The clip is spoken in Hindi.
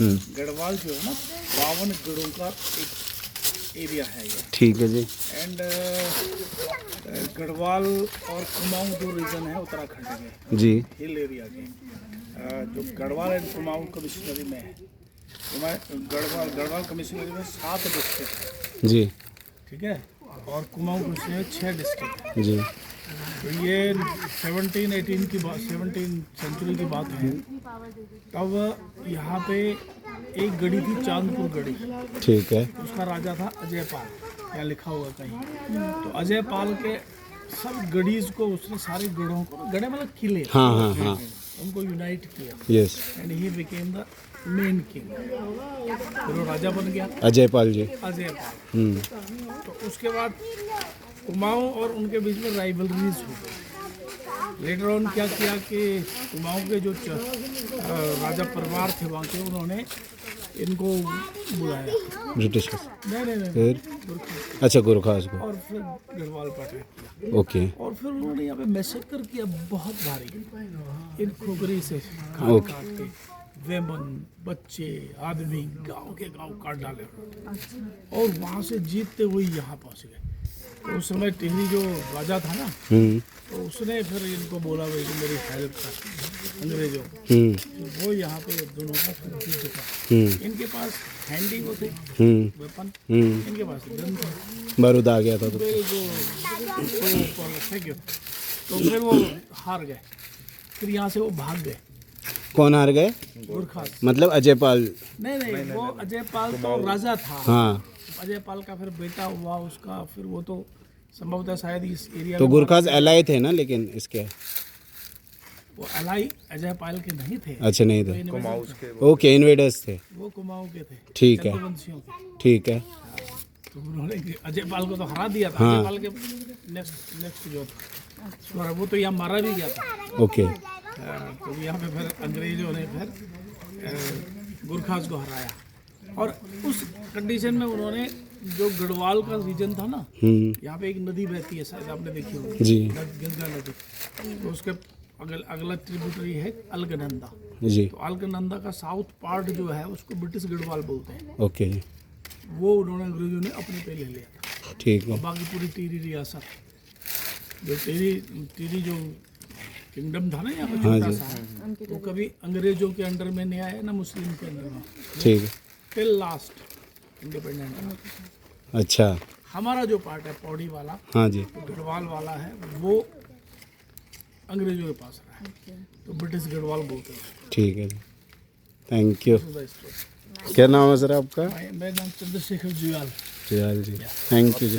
गढ़वाल जो है ना 52 गढ़ों का एक एरिया है ये। ठीक है जी। एंड गढ़वाल और कुमाऊं जो रीजन है उत्तराखंड में जी। हिल एरिया के जो गढ़वाल एंड कुमाऊं कमिश्नरी में है, गढ़वाल कमिश्नरी में 7 डिस्ट्रिक्ट है जी। ठीक है, और कुमाऊं कमिश्नरी में 6 डिस्ट्रिक्ट है। जी। तो ये 17 सेंचुरी की बात है। तब यहाँ पे एक गढ़ी थी, चांदपुर गढ़ी। ठीक है। उसका राजा था अजयपाल, क्या लिखा हुआ कहीं। तो अजयपाल के सब गढ़ीज को उसने सारे गढ़ों को, गढ़े मतलब किले, हाँ हाँ हाँ। उनको यूनाइट किया। Yes. And he became the main king. फिर वो राजा बन गया अजयपाल जी। अजयपाल। तो उसके बाद कुमाऊं और उनके बीच में राइवलरीज हो गई। लेटर ऑन क्या किया कि कुमाऊं के जो राजा परिवार थे वहाँ के, उन्होंने इनको बुलाया, ब्रिटिश। नहीं फिर गुरखा, अच्छा, गुरखास को। और फिर गढ़वाल पर अटैक किया। ओके। और फिर उन्होंने यहाँ पे मैसेकर किया बहुत भारी, इन खोखरी से काट काट के वेमन, बच्चे, आदमी गांव के गांव काट डाले। और वहाँ से जीतते हुए यहाँ पहुँच गए। तो उस समय टिहरी जो राजा था ना, तो उसने फिर इनको बोला भाई कि मेरी हेल्प कर, अंग्रेजों तो वो यहाँ पे दोनों का फिर युद्ध था। इनके पास हैंडी वो थे वेपन, इनके पास गन था, बारूद आ गया था तो। तो फिर वो हार गए। फिर यहाँ से वो भाग गए। कौन हार गए? गुरखा। मतलब अजयपाल? नहीं, वो अजयपाल तो राजा था। हाँ। अजयपाल का फिर बेटा हुआ उसका, फिर वो तो संभवतः शायद इस एरिया तो में गुरखास एलाई थे ना, लेकिन इसके वो अलाई अजयपाल के नहीं थे। अच्छा नहीं थे। कुमाऊं ओके, इन्वेडर्स थे। वो कुमाऊं के थे। ठीक है। चंद्रवंशियों के। ठीक है। तो उन्होंने अजयपाल को तो हरा दिया था। हाँ। अजयपाल के नेक्स्ट जो था वो तो यहाँ मारा भी गया था। ओके। तो यहाँ पे फिर अंग्रेजों ने फिर गुरखास को हराया। और उस कंडीशन में उन्होंने जो गढ़वाल का रीजन था ना, यहाँ पे एक नदी बहती है, शायद आपने देखी होगी जी। गंगा नदी। तो उसके अगला ट्रिब्यूटरी है अलकनंदा जी। तो अलकनंदा का साउथ पार्ट जो है उसको ब्रिटिश गढ़वाल बोलते हैं। ओके। वो उन्होंने अंग्रेजों ने अपने पे ले लिया था। ठीक है। और बाकी पूरी टीरी रियासत, जो टीरी जो किंगडम था ना यहाँ पे छोटा सा, वो कभी अंग्रेजों के अंडर में नहीं आया ना मुस्लिम के अंडर में। ठीक है। Till last independent. अच्छा। हमारा जो पार्ट है पौड़ी वाला, हाँ जी। गढ़वाल वाला है, वो अंग्रेजों के पास रहा है। तो ब्रिटिश गढ़वाल बोलते हैं। ठीक है जी। Thank you. This is the story. क्या नाम है सर आपका? मेरा नाम Chandrashekhar Juyal. Juyal ji. Thank you ji.